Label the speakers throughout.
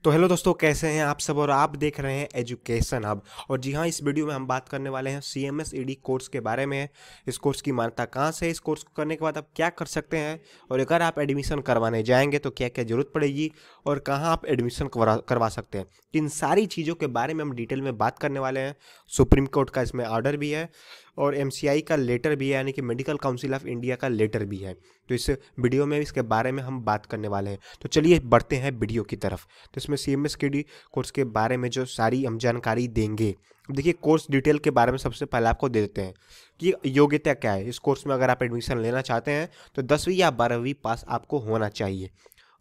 Speaker 1: तो हेलो दोस्तों, कैसे हैं आप सब। और आप देख रहे हैं एजुकेशन हब। और जी हाँ, इस वीडियो में हम बात करने वाले हैं CMS ED कोर्स के बारे में। इस कोर्स की मान्यता कहाँ से है, इस कोर्स को करने के बाद आप क्या कर सकते हैं, और अगर आप एडमिशन करवाने जाएंगे तो क्या क्या जरूरत पड़ेगी, और कहाँ आप एडमिशन करवा सकते हैं। इन सारी चीज़ों के बारे में हम डिटेल में बात करने वाले हैं। सुप्रीम कोर्ट का इसमें ऑर्डर भी है और MCI का लेटर भी है, यानी कि मेडिकल काउंसिल ऑफ इंडिया का लेटर भी है। तो इस वीडियो में इसके बारे में हम बात करने वाले हैं। तो चलिए बढ़ते हैं वीडियो की तरफ। तो इसमें CMS ED कोर्स के बारे में जो सारी हम जानकारी देंगे। देखिए, कोर्स डिटेल के बारे में सबसे पहले आपको दे देते हैं कि योग्यता क्या है। इस कोर्स में अगर आप एडमिशन लेना चाहते हैं तो 10वीं या 12वीं पास आपको होना चाहिए।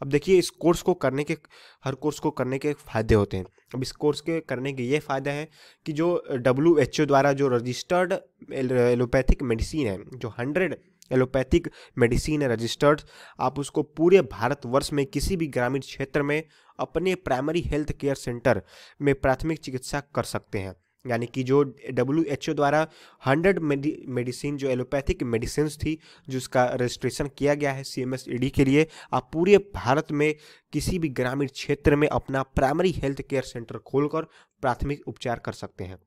Speaker 1: अब देखिए, इस कोर्स को करने के हर कोर्स को करने के फ़ायदे होते हैं। अब इस कोर्स के करने के ये फ़ायदा है कि जो WHO द्वारा जो रजिस्टर्ड एलोपैथिक मेडिसिन है, जो 100 एलोपैथिक मेडिसिन है रजिस्टर्ड, आप उसको पूरे भारतवर्ष में किसी भी ग्रामीण क्षेत्र में अपने प्राइमरी हेल्थ केयर सेंटर में प्राथमिक चिकित्सा कर सकते हैं। यानी कि जो WHO द्वारा 100 मेडिसिन जो एलोपैथिक मेडिसिन थी, जिसका रजिस्ट्रेशन किया गया है CMS ED के लिए, आप पूरे भारत में किसी भी ग्रामीण क्षेत्र में अपना प्राइमरी हेल्थ केयर सेंटर खोलकर प्राथमिक उपचार कर सकते हैं।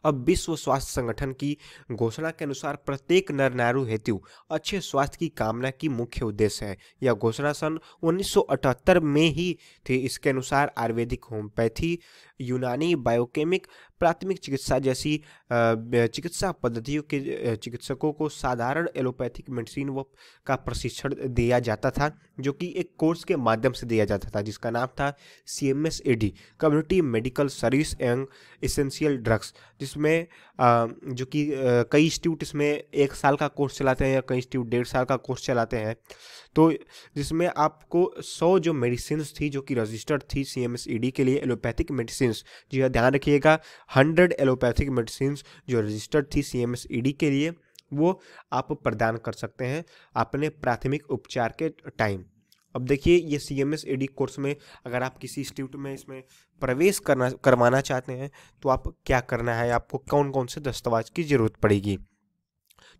Speaker 1: अब विश्व स्वास्थ्य संगठन की घोषणा के अनुसार प्रत्येक नर नारी हेतु अच्छे स्वास्थ्य की कामना की मुख्य उद्देश्य है। यह घोषणा सन 1978 में ही थी। इसके अनुसार आयुर्वेदिक, होम्योपैथी, यूनानी, बायोकेमिक, प्राथमिक चिकित्सा जैसी चिकित्सा पद्धतियों के चिकित्सकों को साधारण एलोपैथिक मेडिसिन व का प्रशिक्षण दिया जाता था, जो कि एक कोर्स के माध्यम से दिया जाता था, जिसका नाम था CMS ED, community medical service and essential drugs. जिसमें जो कि कई इंस्टीट्यूट इसमें 1 साल का कोर्स चलाते हैं या कई इंस्टीट्यूट 1.5 साल का कोर्स चलाते हैं। तो जिसमें आपको 100 जो मेडिसिन थी जो कि रजिस्टर्ड थी CMS ED के लिए, एलोपैथिक मेडिसिन, जी हाँ ध्यान रखिएगा, 100 एलोपैथिक मेडिसिन जो रजिस्टर्ड थी CMS ED के लिए, वो आप प्रदान कर सकते हैं अपने प्राथमिक उपचार के टाइम। अब देखिए, ये CMS ED कोर्स में अगर आप किसी इंस्टीट्यूट में इसमें प्रवेश करवाना चाहते हैं तो आप क्या करना है, आपको कौन कौन से दस्तावेज की ज़रूरत पड़ेगी।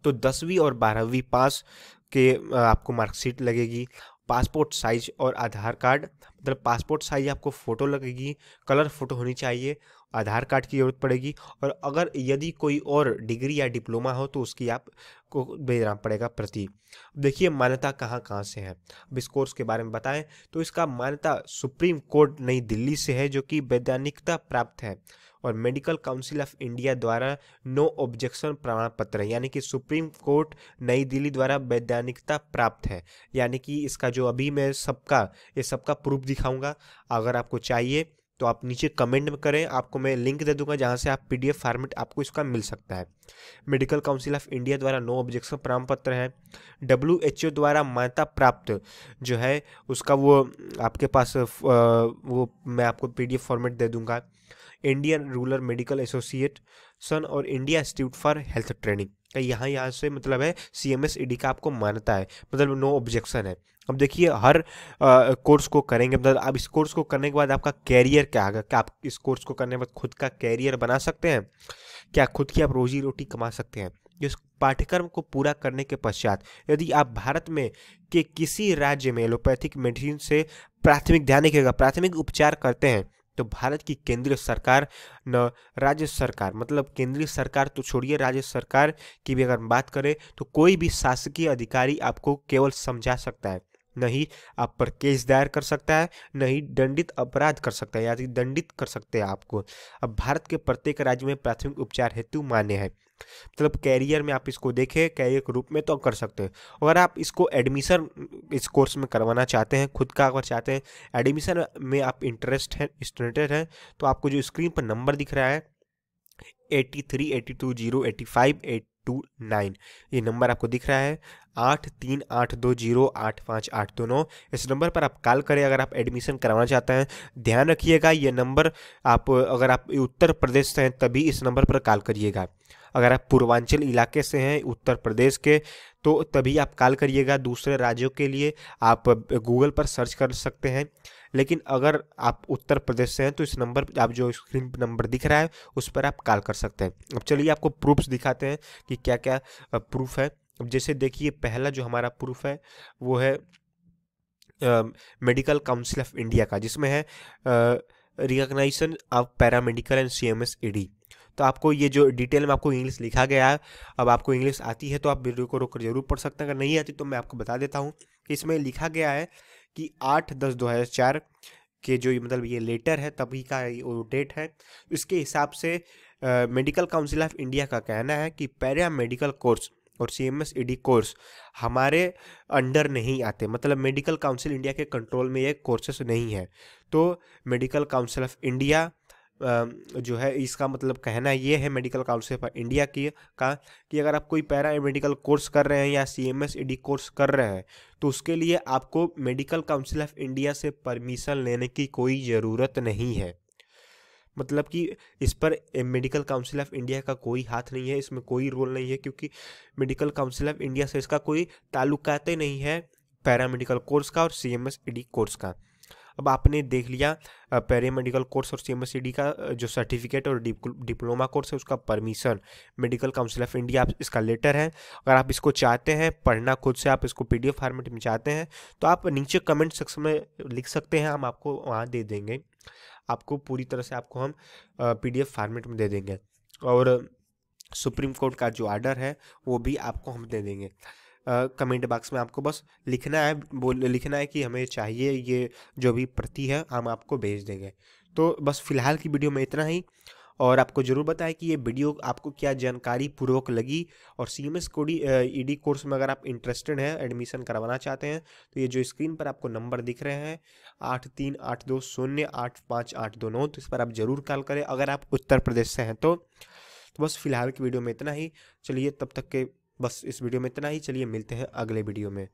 Speaker 1: तो 10वीं और 12वीं पास के आपको मार्कशीट लगेगी, पासपोर्ट साइज और आधार कार्ड। मतलब पासपोर्ट साइज आपको फ़ोटो लगेगी, कलर फ़ोटो होनी चाहिए, आधार कार्ड की ज़रूरत पड़ेगी, और अगर यदि कोई और डिग्री या डिप्लोमा हो तो उसकी आपको भेजना पड़ेगा प्रति। देखिए, मान्यता कहाँ कहाँ से है। अब इस कोर्स के बारे में बताएं तो इसका मान्यता सुप्रीम कोर्ट नई दिल्ली से है, जो कि वैधानिकता प्राप्त है, और मेडिकल काउंसिल ऑफ इंडिया द्वारा नो ऑब्जेक्शन प्रमाण पत्र है। यानी कि सुप्रीम कोर्ट नई दिल्ली द्वारा वैधानिकता प्राप्त है। यानी कि इसका जो अभी मैं ये सबका प्रूफ दिखाऊंगा। अगर आपको चाहिए तो आप नीचे कमेंट में करें, आपको मैं लिंक दे दूंगा जहां से आप PDF फॉर्मेट आपको इसका मिल सकता है। मेडिकल काउंसिल ऑफ इंडिया द्वारा नो ऑब्जेक्शन प्रमाण पत्र है। WHO द्वारा मान्यता प्राप्त जो है उसका वो आपके पास वो मैं आपको PDF फॉर्मेट दे दूंगा। इंडियन रूरल मेडिकल एसोसिएशन और India institute for health training का यहाँ से मतलब है CMS ED का आपको मान्यता है, मतलब नो ऑब्जेक्शन है। अब देखिए, हर कोर्स को करेंगे, मतलब आप इस कोर्स को करने के बाद आपका कैरियर क्या होगा, क्या आप इस कोर्स को करने के बाद खुद का कैरियर बना सकते हैं, क्या खुद की आप रोजी रोटी कमा सकते हैं। इस पाठ्यक्रम को पूरा करने के पश्चात यदि आप भारत में के किसी राज्य में एलोपैथिक मेडिसिन से प्राथमिक उपचार करते हैं तो भारत की केंद्रीय सरकार न राज्य सरकार, मतलब केंद्रीय सरकार तो छोड़िए, राज्य सरकार की भी अगर बात करें तो कोई भी शासकीय अधिकारी आपको केवल समझा सकता है, नहीं आप पर केस दायर कर सकता है, नहीं दंडित अपराध कर सकता है, यानी दंडित कर सकते हैं आपको। अब भारत के प्रत्येक राज्य में प्राथमिक उपचार हेतु मान्य है। मतलब कैरियर में आप इसको देखें, कैरियर के रूप में तो कर सकते हैं। अगर आप इसको एडमिशन इस कोर्स में करवाना चाहते हैं, खुद का अगर चाहते हैं, एडमिशन में आप इंटरेस्टेड हैं, तो आपको जो स्क्रीन पर नंबर दिख रहा है 8382085829, ये नंबर आपको दिख रहा है 8382085829। इस नंबर पर आप कॉल करें अगर आप एडमिशन करवाना चाहते हैं। ध्यान रखिएगा, ये नंबर आप अगर आप उत्तर प्रदेश से हैं तभी इस नंबर पर कॉल करिएगा। अगर आप पूर्वांचल इलाके से हैं उत्तर प्रदेश के तो तभी आप कॉल करिएगा। दूसरे राज्यों के लिए आप गूगल पर सर्च कर सकते हैं, लेकिन अगर आप उत्तर प्रदेश से हैं तो इस नंबर आप जो स्क्रीन पर नंबर दिख रहा है उस पर आप कॉल कर सकते हैं। अब चलिए आपको प्रूफ्स दिखाते हैं कि क्या क्या प्रूफ है। अब जैसे देखिए, पहला जो हमारा प्रूफ है वो है मेडिकल काउंसिल ऑफ इंडिया का, जिसमें है recognition of paramedical and CMS ED। तो आपको ये जो डिटेल में आपको इंग्लिश लिखा गया है, अब आपको इंग्लिश आती है तो आप वीडियो को रोककर जरूर पढ़ सकते हैं, अगर नहीं आती तो मैं आपको बता देता हूँ कि इसमें लिखा गया है कि 8/10/2004 के जो मतलब ये लेटर है तभी का वो डेट है। इसके हिसाब से मेडिकल काउंसिल ऑफ इंडिया का कहना है कि पैरा मेडिकल कोर्स और CMS ED कोर्स हमारे अंडर नहीं आते, मतलब मेडिकल काउंसिल इंडिया के कंट्रोल में ये कोर्सेस नहीं है। तो मेडिकल काउंसिल ऑफ इंडिया जो है इसका मतलब कहना ये है मेडिकल काउंसिल ऑफ इंडिया का कि अगर आप कोई पैरा मेडिकल कोर्स कर रहे हैं या CMS ED कोर्स कर रहे हैं तो उसके लिए आपको मेडिकल काउंसिल ऑफ इंडिया से परमिशन लेने की कोई ज़रूरत नहीं है। मतलब कि इस पर मेडिकल काउंसिल ऑफ इंडिया का कोई हाथ नहीं है, इसमें कोई रोल नहीं है, क्योंकि मेडिकल काउंसिल ऑफ इंडिया से इसका कोई ताल्लुकात नहीं है पैरामेडिकल कोर्स का और CMS ED कोर्स का। अब आपने देख लिया पैरामेडिकल कोर्स और CMS ED का जो सर्टिफिकेट और डिप्लोमा कोर्स है उसका permission medical council of India, इसका लेटर है। अगर आप इसको चाहते हैं पढ़ना खुद से, आप इसको PDF फॉर्मेट में चाहते हैं तो आप नीचे कमेंट सेक्शन में लिख सकते हैं, हम आपको वहाँ दे देंगे, आपको पूरी तरह से आपको हम PDF फॉर्मेट में दे देंगे। और सुप्रीम कोर्ट का जो ऑर्डर है वो भी आपको हम दे देंगे। कमेंट बॉक्स में आपको बस लिखना है कि हमें चाहिए ये जो भी प्रति है, हम आपको भेज देंगे। तो बस फिलहाल की वीडियो में इतना ही, और आपको ज़रूर बताएं कि ये वीडियो आपको क्या जानकारी पूर्वक लगी। और CMS ED कोर्स में अगर आप इंटरेस्टेड हैं, एडमिशन करवाना चाहते हैं, तो ये जो स्क्रीन पर आपको नंबर दिख रहे हैं 8382085829, तो इस पर आप ज़रूर कॉल करें अगर आप उत्तर प्रदेश से हैं तो बस फिलहाल की वीडियो में इतना ही। चलिए तब तक के बस इस वीडियो में इतना ही, चलिए मिलते हैं अगले वीडियो में।